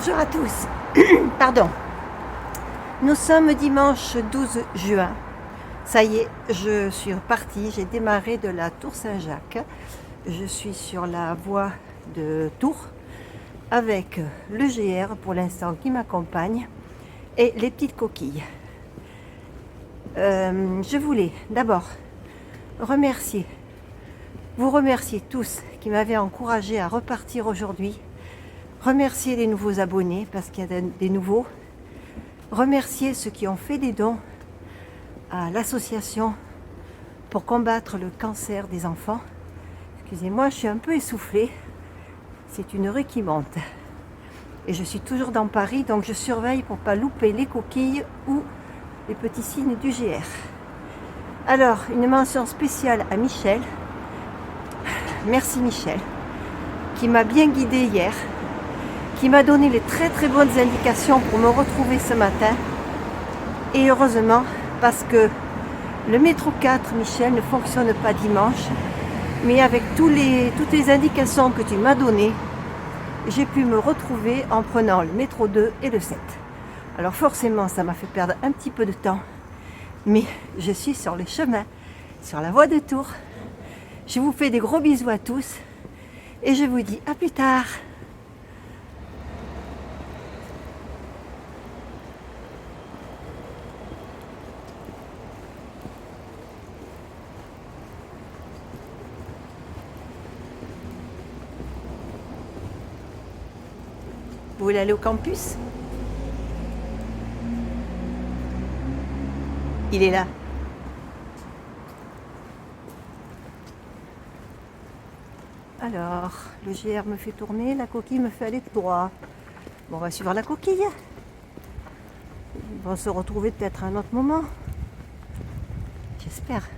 Bonjour à tous. Pardon. Nous sommes dimanche 12 juin. Ça y est, je suis repartie. J'ai démarré de la Tour Saint-Jacques. Je suis sur la voie de Tours avec le GR pour l'instant qui m'accompagne et les petites coquilles. Je voulais d'abord vous remercier tous qui m'avaient encouragé à repartir aujourd'hui. Remercier les nouveaux abonnés parce qu'il y a des nouveaux. Remercier ceux qui ont fait des dons à l'association pour combattre le cancer des enfants. Excusez-moi, je suis un peu essoufflée. C'est une rue qui monte. Et je suis toujours dans Paris, donc je surveille pour ne pas louper les coquilles ou les petits signes du GR. Alors, une mention spéciale à Michel. Merci Michel, qui m'a bien guidée hier, qui m'a donné les très très bonnes indications pour me retrouver ce matin. Et heureusement, parce que le métro 4, Michel, ne fonctionne pas dimanche, mais avec toutes les indications que tu m'as données, j'ai pu me retrouver en prenant le métro 2 et le 7. Alors forcément, ça m'a fait perdre un petit peu de temps, mais je suis sur le chemin, sur la voie de Tours. Je vous fais des gros bisous à tous et je vous dis à plus tard. Vous voulez aller au campus? Il est là. Alors, le GR me fait tourner, la coquille me fait aller tout droit. Bon, on va suivre la coquille. On va se retrouver peut-être à un autre moment. J'espère.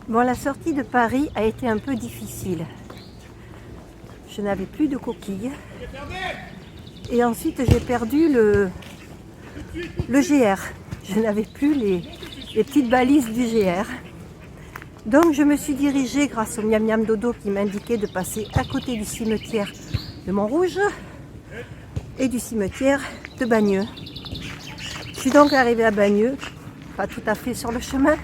Bon, la sortie de Paris a été un peu difficile. Je n'avais plus de coquilles. Et ensuite, j'ai perdu le GR. Je n'avais plus les petites balises du GR. Donc, je me suis dirigée, grâce au Miam Miam Dodo qui m'indiquait de passer à côté du cimetière de Montrouge et du cimetière de Bagneux. Je suis donc arrivée à Bagneux, pas tout à fait sur le chemin.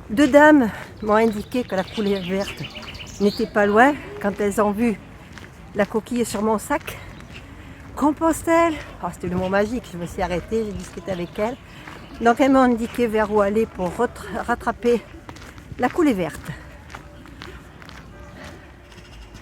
Deux dames m'ont indiqué que la couleur verte n'était pas loin quand elles ont vu la coquille sur mon sac. Compostelle, oh, c'était le mot magique, je me suis arrêtée, j'ai discuté avec elles. Donc elles m'ont indiqué vers où aller pour rattraper la coulée verte.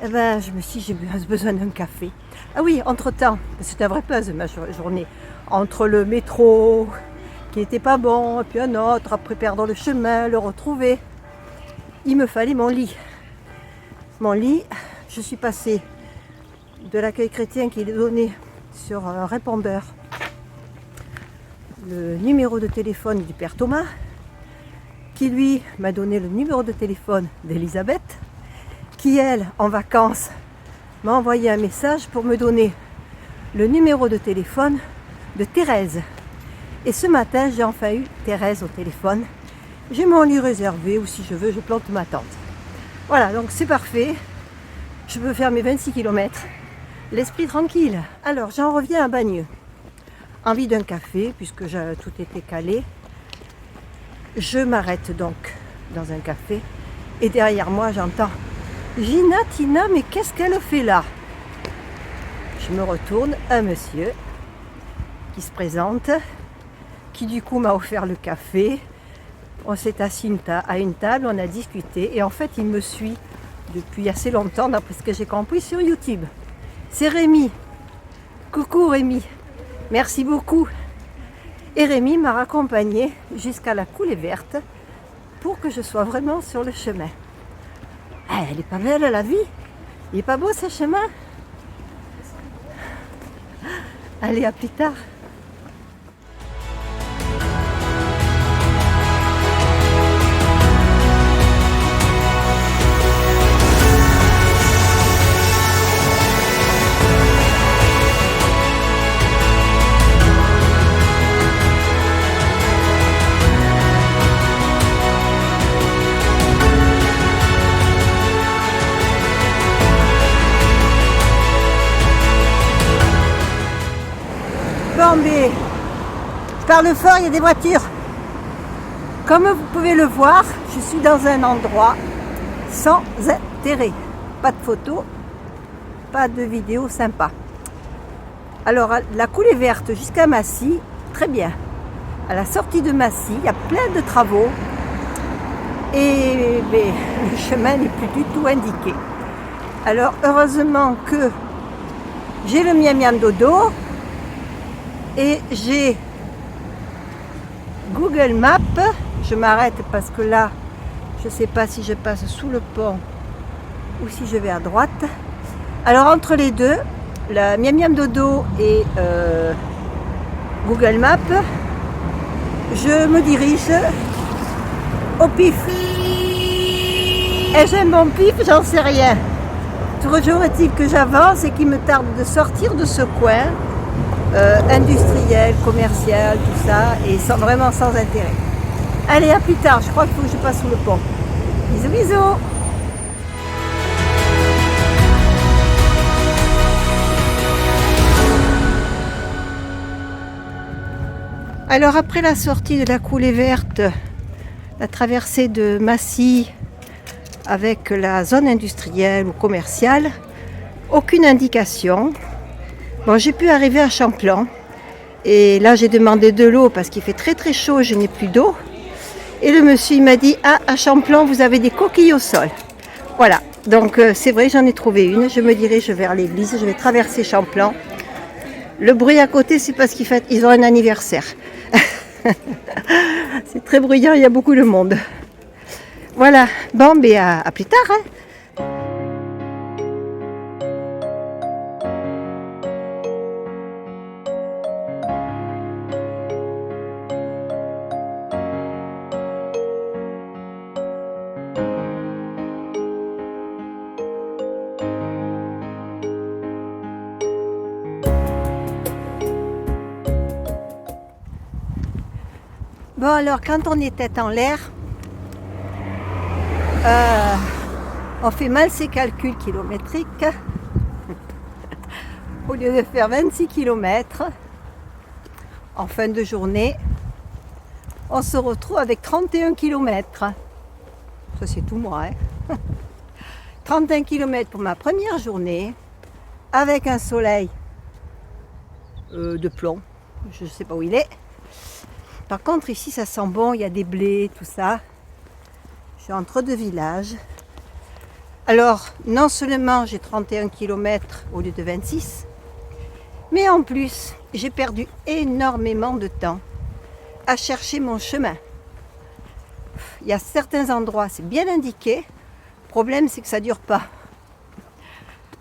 Eh ben, je me suis dit, j'ai besoin d'un café. Ah oui, entre-temps, c'est un vrai puzzle ma journée, entre le métro qui n'était pas bon, et puis un autre, après perdre le chemin, le retrouver. Il me fallait mon lit. Mon lit, je suis passée de l'accueil chrétien qui est donné sur un répondeur, le numéro de téléphone du père Thomas, qui lui m'a donné le numéro de téléphone d'Elisabeth, qui elle, en vacances, m'a envoyé un message pour me donner le numéro de téléphone de Thérèse. Et ce matin, j'ai enfin eu Thérèse au téléphone. J'ai mon lit réservé, ou si je veux, je plante ma tente. Voilà, donc c'est parfait. Je peux faire mes 26 km. L'esprit tranquille. Alors, j'en reviens à Bagneux. Envie d'un café, puisque tout était calé. Je m'arrête donc dans un café. Et derrière moi, j'entends « Gina, Tina, mais qu'est-ce qu'elle fait là ?» Je me retourne, un monsieur qui se présente, qui du coup m'a offert le café, On s'est assis à une table, on a discuté et en fait il me suit depuis assez longtemps d'après ce que j'ai compris sur YouTube. C'est Rémi. Coucou Rémi, merci beaucoup. Et Rémi m'a raccompagné jusqu'à la coulée verte pour que je sois vraiment sur le chemin. Ah, elle est pas belle la vie? Il est pas beau ce chemin? Allez, à plus tard. Bon, mais je parle fort, il y a des voitures. Comme vous pouvez le voir, je suis dans un endroit sans intérêt. Pas de photos, pas de vidéos sympas. Alors, la coulée verte jusqu'à Massy, très bien. À la sortie de Massy, il y a plein de travaux et le chemin n'est plus du tout indiqué. Alors, heureusement que j'ai le miam miam dodo. Et j'ai Google Maps, je m'arrête parce que là, je ne sais pas si je passe sous le pont ou si je vais à droite. Alors entre les deux, la Miam Miam Dodo et Google Maps, je me dirige au pif. Ai-je un bon pif? J'en sais rien. Toujours est-il que j'avance et qu'il me tarde de sortir de ce coin. Industriel, commercial, tout ça, et vraiment sans intérêt. Allez, à plus tard, je crois qu'il faut que je passe sous le pont. Bisous, bisous. Alors après la sortie de la coulée verte, la traversée de Massy avec la zone industrielle ou commerciale, aucune indication. Bon, j'ai pu arriver à Champlain et là j'ai demandé de l'eau parce qu'il fait très très chaud et je n'ai plus d'eau. Et le monsieur il m'a dit: ah, à Champlain vous avez des coquilles au sol. Voilà, donc c'est vrai, j'en ai trouvé une. Je me dirige vers l'église, je vais traverser Champlain. Le bruit à côté, c'est parce qu'ils ont un anniversaire. C'est très bruyant, il y a beaucoup de monde. Voilà, bon, mais à plus tard. Hein. Bon alors quand on est tête en l'air, on fait mal ses calculs kilométriques. Au lieu de faire 26 km en fin de journée, on se retrouve avec 31 km. Ça c'est tout moi. Hein. 31 km pour ma première journée, avec un soleil de plomb. Je ne sais pas où il est. Par contre, ici, ça sent bon, il y a des blés, tout ça. Je suis entre deux villages. Alors, non seulement j'ai 31 km au lieu de 26, mais en plus, j'ai perdu énormément de temps à chercher mon chemin. Il y a certains endroits, c'est bien indiqué. Le problème, c'est que ça ne dure pas.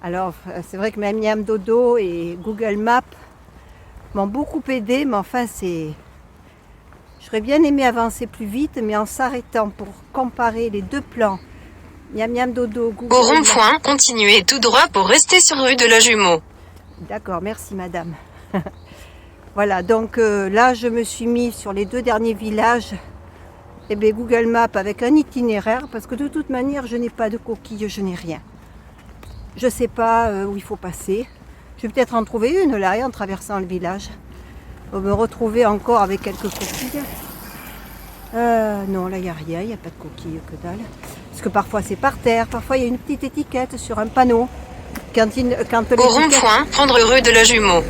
Alors, c'est vrai que Miam Miam Dodo et Google Maps m'ont beaucoup aidé, mais enfin, j'aurais bien aimé avancer plus vite, mais en s'arrêtant pour comparer les deux plans, Miam Miam Dodo, Google Au rond-point, continuez tout droit pour rester sur rue de la Jumeau. D'accord, merci madame. Voilà, donc là je me suis mis sur les deux derniers villages, et bien Google Maps avec un itinéraire, parce que de toute manière je n'ai pas de coquilles, je n'ai rien. Je ne sais pas où il faut passer. Je vais peut-être en trouver une là, en traversant le village. On va me retrouver encore avec quelques coquilles. Non, là, il n'y a rien, il n'y a pas de coquilles, que dalle. Parce que parfois, c'est par terre, parfois, il y a une petite étiquette sur un panneau. Quand Au rond-point, prendre rue de la Jumeau.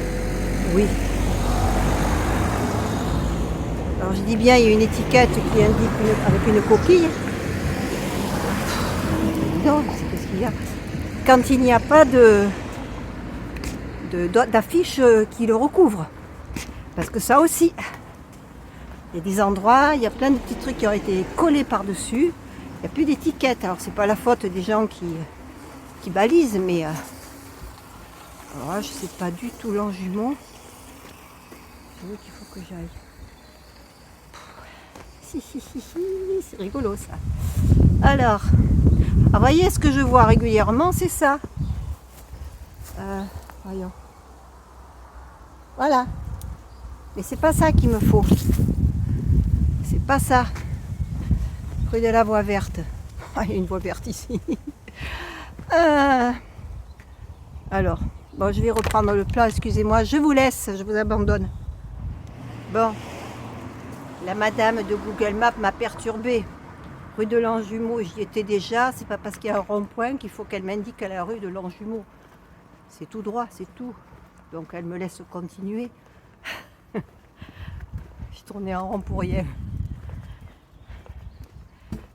Oui. Alors, Alors je dis bien, il y a une étiquette qui indique avec une coquille. Non, c'est qu'est-ce qu'il y a. Quand il n'y a pas d'affiche qui le recouvre. Parce que ça aussi, il y a des endroits, il y a plein de petits trucs qui ont été collés par-dessus. Il n'y a plus d'étiquette. Alors c'est pas la faute des gens qui balisent, mais alors là, je sais pas du tout Longjumeau. Je veux qu'il faut que j'aille. C'est rigolo ça. Alors, vous voyez ce que je vois régulièrement, c'est ça. Voyons. Voilà. Mais c'est pas ça qu'il me faut. C'est pas ça. Rue de la Voie Verte. Il y a une voie verte ici. Alors, bon, je vais reprendre le plan, excusez-moi, je vous laisse, je vous abandonne. Bon, la madame de Google Maps m'a perturbée. Rue de Longjumeau, j'y étais déjà, c'est pas parce qu'il y a un rond-point qu'il faut qu'elle m'indique la rue de Longjumeau. C'est tout droit, c'est tout. Donc elle me laisse continuer. Je tournais en rond pour rien.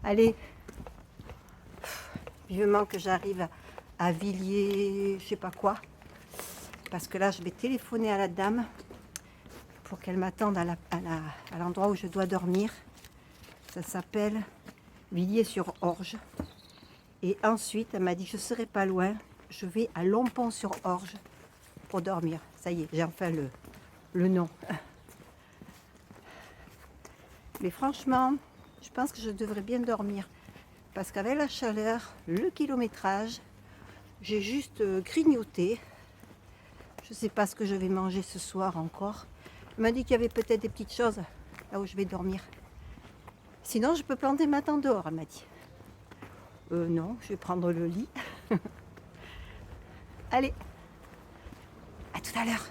Allez, vivement que j'arrive à Villiers, je sais pas quoi. Parce que là, je vais téléphoner à la dame pour qu'elle m'attende à l'endroit où je dois dormir. Ça s'appelle Villiers-sur-Orge. Et ensuite, elle m'a dit que je ne serai pas loin. Je vais à Lompont-sur-Orge pour dormir. Ça y est, j'ai enfin le nom. Mais franchement, je pense que je devrais bien dormir. Parce qu'avec la chaleur, le kilométrage, j'ai juste grignoté. Je ne sais pas ce que je vais manger ce soir encore. Elle m'a dit qu'il y avait peut-être des petites choses là où je vais dormir. Sinon, je peux planter ma tente dehors, elle m'a dit. Non, je vais prendre le lit. Allez, à tout à l'heure.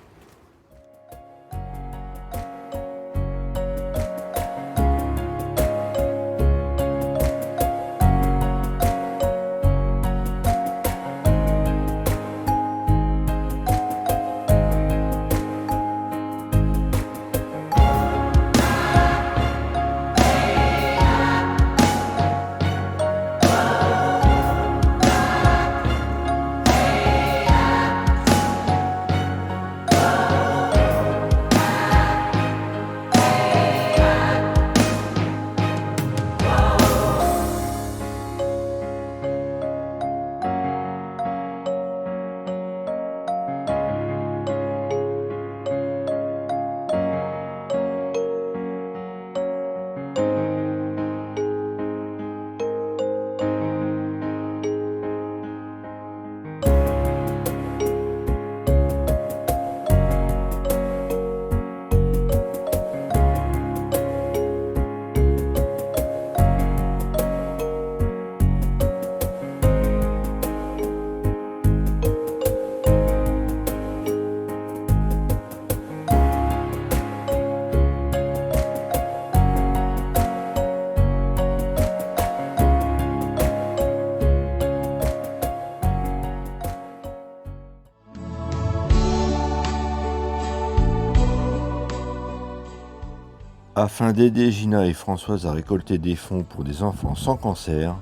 Afin d'aider Gina et Françoise à récolter des fonds pour des enfants sans cancer,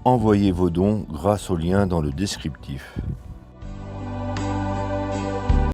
envoyez vos dons grâce au lien dans le descriptif.